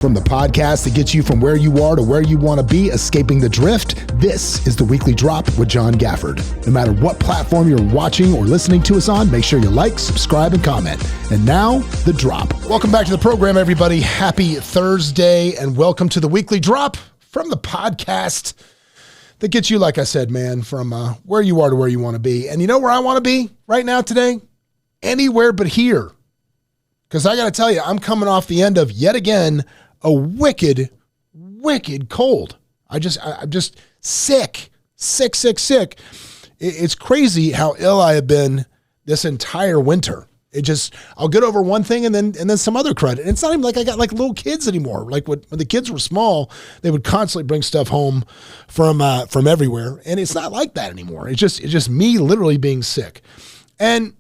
From the podcast that gets you from where you are to where you want to be, escaping the drift, this is the Weekly Drop with John Gafford. No matter what platform you're watching or listening to us on, make sure you like, subscribe, and comment. And now, The Drop. Welcome back to the program, everybody. Happy Thursday, and welcome to the Weekly Drop from the podcast that gets you, like I said, man, from where you are to where you want to be. And you know where I want to be right now today? Anywhere but here. Because I got to tell you, I'm coming off the end of, yet again, a wicked cold. I'm just sick. It's crazy how ill I have been this entire winter. I'll get over one thing and then some other crud. And it's not even like I got like little kids anymore. Like when the kids were small, they would constantly bring stuff home from everywhere. And it's not like that anymore. It's just me literally being sick. And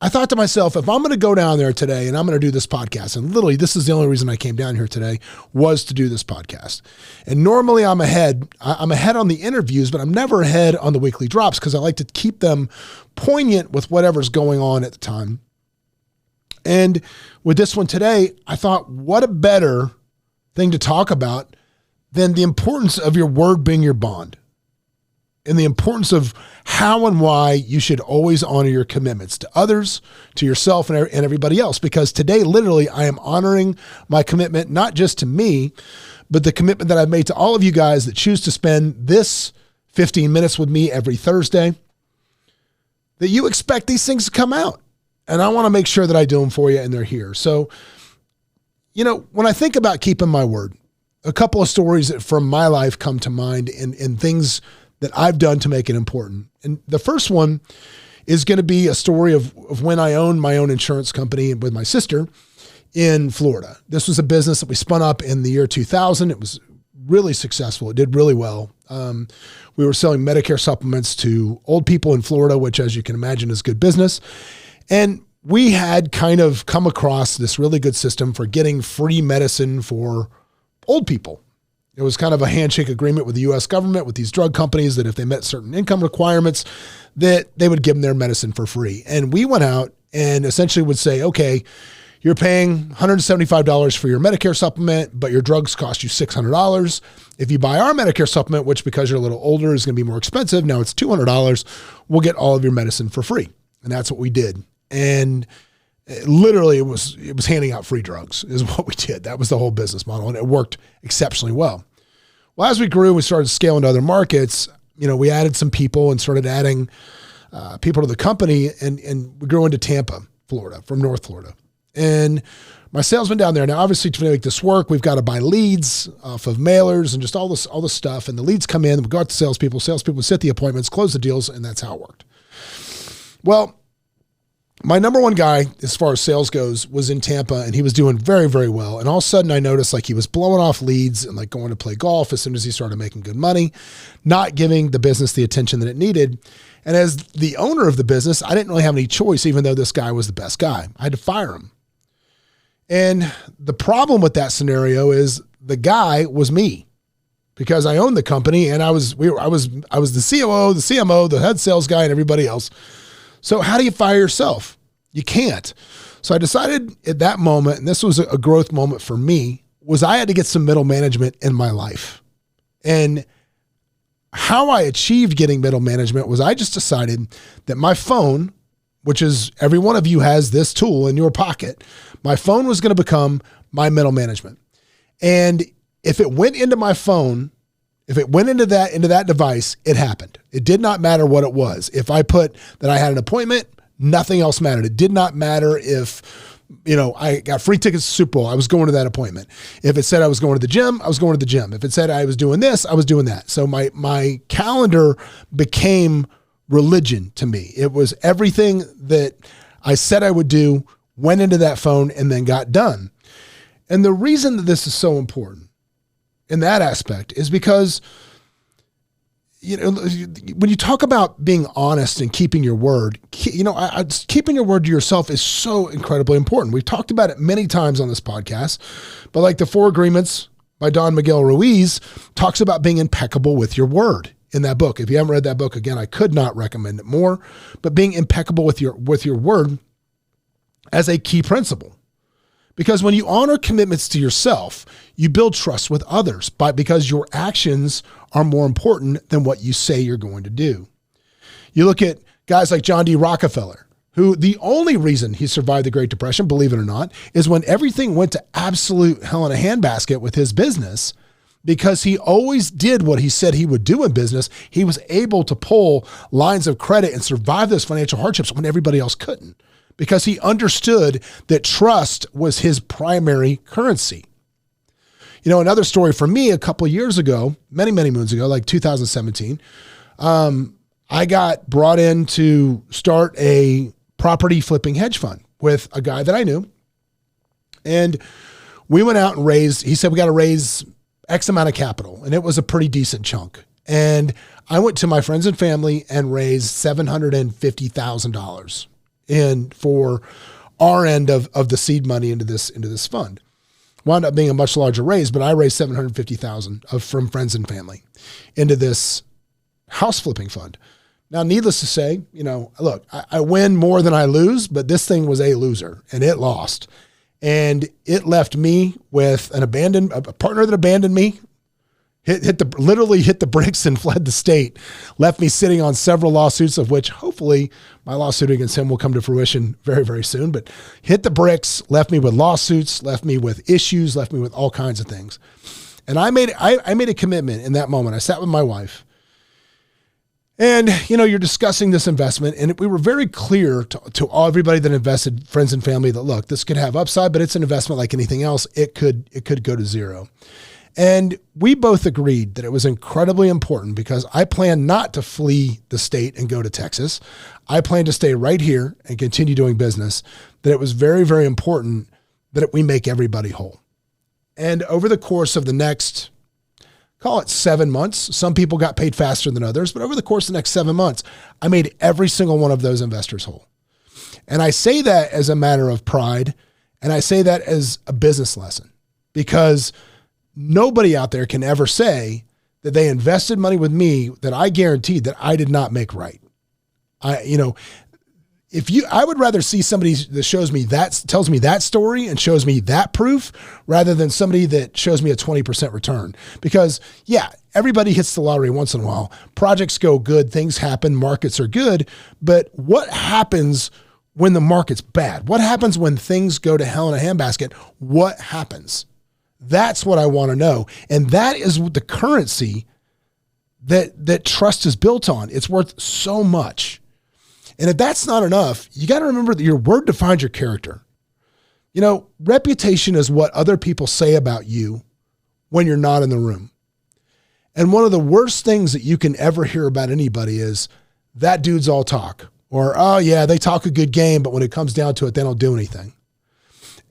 I thought to myself, if I'm going to go down there today and I'm going to do this podcast, and literally this is the only reason I came down here today was to do this podcast. And normally I'm ahead on the interviews, but I'm never ahead on the weekly drops because I like to keep them poignant with whatever's going on at the time. And with this one today, I thought, what a better thing to talk about than the importance of your word being your bond. And the importance of how and why you should always honor your commitments to others, to yourself, and everybody else. Because today, literally, I am honoring my commitment, not just to me, but the commitment that I've made to all of you guys that choose to spend this 15 minutes with me every Thursday, that you expect these things to come out. And I want to make sure that I do them for you and they're here. So, you know, when I think about keeping my word, a couple of stories from my life come to mind and things that I've done to make it important. And the first one is going to be a story of when I owned my own insurance company with my sister in Florida. This was a business that we spun up in the year 2000. It was really successful. It did really well. We were selling Medicare supplements to old people in Florida, which, as you can imagine, is good business. And we had kind of come across this really good system for getting free medicine for old people. It was kind of a handshake agreement with the U.S. government, with these drug companies, that if they met certain income requirements, that they would give them their medicine for free. And we went out and essentially would say, okay, you're paying $175 for your Medicare supplement, but your drugs cost you $600. If you buy our Medicare supplement, which because you're a little older is going to be more expensive, now it's $200, we'll get all of your medicine for free. And that's what we did. And literally it was handing out free drugs is what we did. That was the whole business model, and it worked exceptionally well. Well, as we grew, we started scaling to other markets. You know, we added some people and started adding people to the company, and we grew into Tampa, Florida, from North Florida. And my salesman down there, now obviously to make this work, we've got to buy leads off of mailers and just all this stuff. And the leads come in, we go out to salespeople set the appointments, close the deals, and that's how it worked. Well, my number one guy, as far as sales goes, was in Tampa, and he was doing very, very well. And all of a sudden I noticed like he was blowing off leads and like going to play golf as soon as he started making good money, not giving the business the attention that it needed. And as the owner of the business, I didn't really have any choice, even though this guy was the best guy. I had to fire him. And the problem with that scenario is the guy was me, because I owned the company and I was the COO, the CMO, the head sales guy, and everybody else. So how do you fire yourself? You can't. So I decided at that moment, and this was a growth moment for me, was I had to get some middle management in my life. And how I achieved getting middle management was I just decided that my phone, which is every one of you has this tool in your pocket, my phone was going to become my middle management. And if it went into my phone, if it went into that device, it happened. It did not matter what it was. If I put that I had an appointment, nothing else mattered. It did not matter if, you know, I got free tickets to Super Bowl, I was going to that appointment. If it said I was going to the gym, I was going to the gym. If it said I was doing this, I was doing that. So my calendar became religion to me. It was everything that I said I would do, went into that phone, and then got done. And the reason that this is so important in that aspect is because, you know, when you talk about being honest and keeping your word, you know, keeping your word to yourself is so incredibly important. We've talked about it many times on this podcast, but like the 4 Agreements by Don Miguel Ruiz talks about being impeccable with your word in that book. If you haven't read that book, again, I could not recommend it more, but being impeccable with your word as a key principle. Because when you honor commitments to yourself, you build trust with others because your actions are more important than what you say you're going to do. You look at guys like John D. Rockefeller, who the only reason he survived the Great Depression, believe it or not, is when everything went to absolute hell in a handbasket with his business. Because he always did what he said he would do in business, he was able to pull lines of credit and survive those financial hardships when everybody else couldn't. Because he understood that trust was his primary currency. You know, another story for me a couple of years ago, many, many moons ago, like 2017, I got brought in to start a property flipping hedge fund with a guy that I knew. And we went out and he said, we got to raise X amount of capital. And it was a pretty decent chunk. And I went to my friends and family and raised $750,000 for our end of the seed money into this fund. Wound up being a much larger raise, but I raised $750,000 from friends and family into this house flipping fund. Now, needless to say, you know, look, I win more than I lose, but this thing was a loser and it lost. And it left me with a partner that abandoned me, literally hit the bricks and fled the state, left me sitting on several lawsuits, of which hopefully my lawsuit against him will come to fruition very, very soon, but hit the bricks, left me with lawsuits, left me with issues, left me with all kinds of things. And I made a commitment in that moment. I sat with my wife and, you know, you're discussing this investment, and we were very clear to everybody that invested, friends and family, that look, this could have upside, but it's an investment like anything else. It could go to zero. And we both agreed that it was incredibly important because I plan not to flee the state and go to Texas. I plan to stay right here and continue doing business, that it was very, very important that we make everybody whole. And over the course of the next, call it 7 months, some people got paid faster than others, but over the course of the next 7 months, I made every single one of those investors whole. And I say that as a matter of pride, and I say that as a business lesson, because nobody out there can ever say that they invested money with me that I guaranteed that I did not make right. I would rather see somebody that tells me that story and shows me that proof rather than somebody that shows me a 20% return. Because yeah, everybody hits the lottery once in a while. Projects go good, things happen, markets are good. But what happens when the market's bad? What happens when things go to hell in a handbasket? What happens? That's what I want to know. And that is the currency that trust is built on. It's worth so much. And if that's not enough, you got to remember that your word defines your character. You know, reputation is what other people say about you when you're not in the room. And one of the worst things that you can ever hear about anybody is, that dude's all talk. Or, oh yeah, they talk a good game, but when it comes down to it, they don't do anything.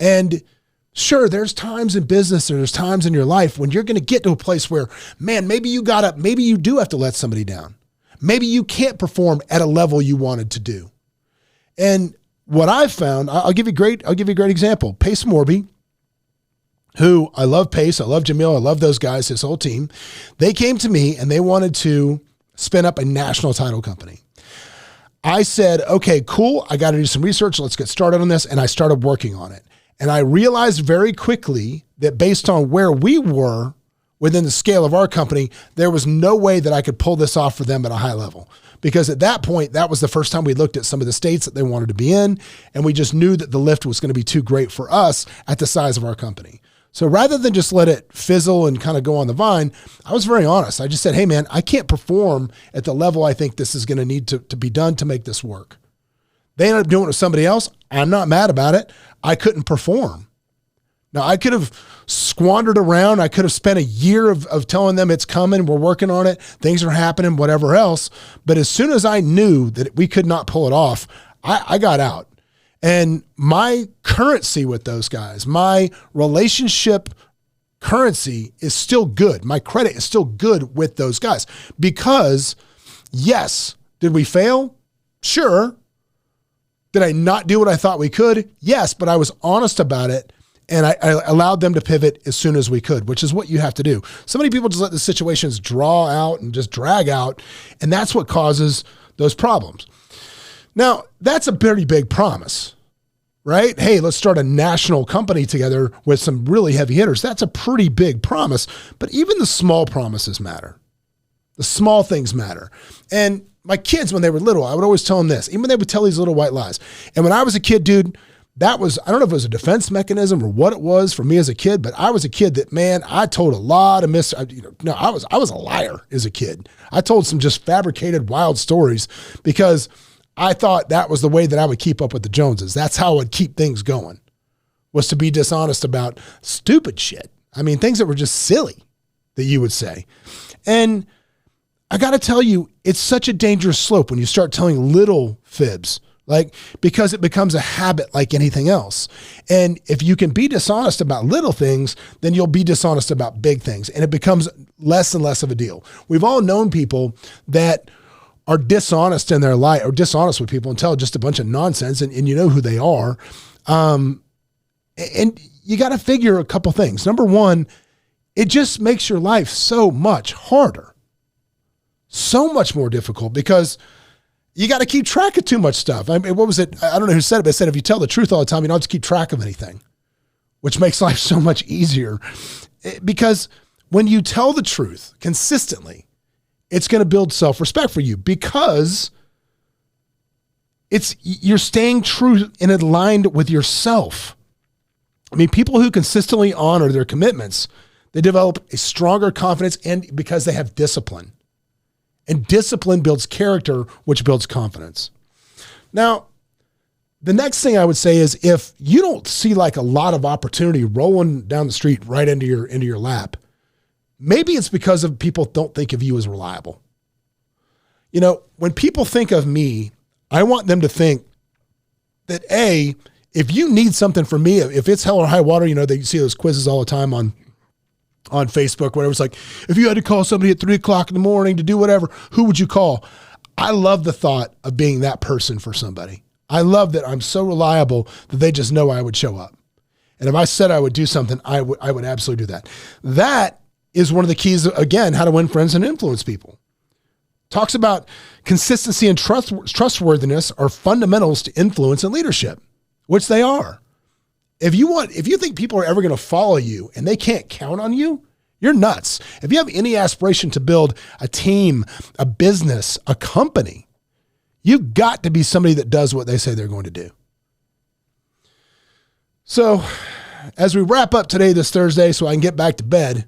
And sure, there's times in business or there's times in your life when you're going to get to a place where, man, maybe you do have to let somebody down. Maybe you can't perform at a level you wanted to do. And what I've found, I'll give you a great example. Pace Morby, who I love Pace, I love Jamil, I love those guys, his whole team. They came to me and they wanted to spin up a national title company. I said, okay, cool. I got to do some research. Let's get started on this. And I started working on it. And I realized very quickly that based on where we were within the scale of our company, there was no way that I could pull this off for them at a high level. Because at that point, that was the first time we looked at some of the states that they wanted to be in. And we just knew that the lift was going to be too great for us at the size of our company. So rather than just let it fizzle and kind of go on the vine, I was very honest. I just said, hey man, I can't perform at the level I think this is going to need to be done to make this work. They ended up doing it with somebody else. I'm not mad about it. I couldn't perform. Now, I could have squandered around. I could have spent a year of telling them it's coming, we're working on it, things are happening, whatever else. But as soon as I knew that we could not pull it off, I got out. And my currency with those guys, my relationship currency is still good. My credit is still good with those guys. Because, yes, did we fail? Sure. Did I not do what I thought we could? Yes, but I was honest about it. And I allowed them to pivot as soon as we could, which is what you have to do. So many people just let the situations draw out and just drag out, and that's what causes those problems. Now, that's a pretty big promise. right? Hey, let's start a national company together with some really heavy hitters. That's a pretty big promise, but even the small promises matter. The small things matter. And my kids, when they were little, I would always tell them this, even when they would tell these little white lies. And when I was a kid, dude, that was, I don't know if it was a defense mechanism or what it was for me as a kid, but I was a kid that, man, I told a lot of I was a liar as a kid. I told some just fabricated wild stories because I thought that was the way that I would keep up with the Joneses. That's how I would keep things going, was to be dishonest about stupid shit. I mean, things that were just silly that you would say. And I got to tell you, it's such a dangerous slope when you start telling little fibs, because it becomes a habit like anything else. And if you can be dishonest about little things, then you'll be dishonest about big things. And it becomes less and less of a deal. We've all known people that are dishonest in their life, or dishonest with people and tell just a bunch of nonsense, and you know who they are. And you got to figure a couple things. Number one, it just makes your life so much harder, so much more difficult, because you got to keep track of too much stuff. I mean, what was it? I don't know who said it, but it said, if you tell the truth all the time, you don't have to keep track of anything, which makes life so much easier. Because when you tell the truth consistently, it's going to build self-respect for you, because you're staying true and aligned with yourself. I mean, people who consistently honor their commitments, they develop a stronger confidence, and because they have discipline. And discipline builds character, which builds confidence. Now, the next thing I would say is, if you don't see like a lot of opportunity rolling down the street right into your lap, maybe it's because of people don't think of you as reliable. You know, when people think of me, I want them to think that, A, if you need something from me, if it's hell or high water, you see those quizzes all the time on Facebook, whatever. It's like, if you had to call somebody at 3:00 in the morning to do whatever, who would you call? I love the thought of being that person for somebody. I love that I'm so reliable that they just know I would show up. And if I said I would do something, I would absolutely do that. That is one of the keys, again, how to win friends and influence people. Talks about consistency and trustworthiness are fundamentals to influence and leadership, which they are. If you think people are ever going to follow you and they can't count on you, you're nuts. If you have any aspiration to build a team, a business, a company, you've got to be somebody that does what they say they're going to do. So as we wrap up today, this Thursday, so I can get back to bed,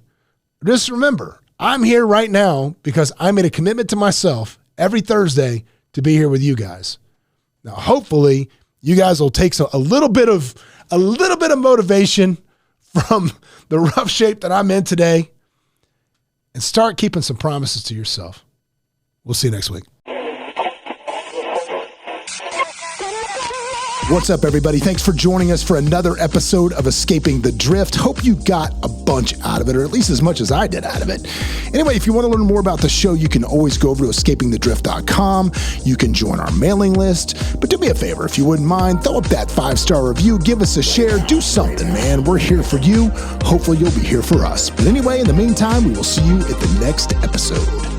just remember, I'm here right now because I made a commitment to myself every Thursday to be here with you guys. Now, hopefully you guys will take a little bit of motivation from the rough shape that I'm in today and start keeping some promises to yourself. We'll see you next week. What's up, everybody? Thanks for joining us for another episode of Escaping the Drift. Hope you got a bunch out of it, or at least as much as I did out of it. Anyway, if you want to learn more about the show, you can always go over to escapingthedrift.com. You can join our mailing list. But do me a favor, if you wouldn't mind, throw up that 5-star review, give us a share, do something, man. We're here for you. Hopefully you'll be here for us. But anyway, in the meantime, we will see you at the next episode.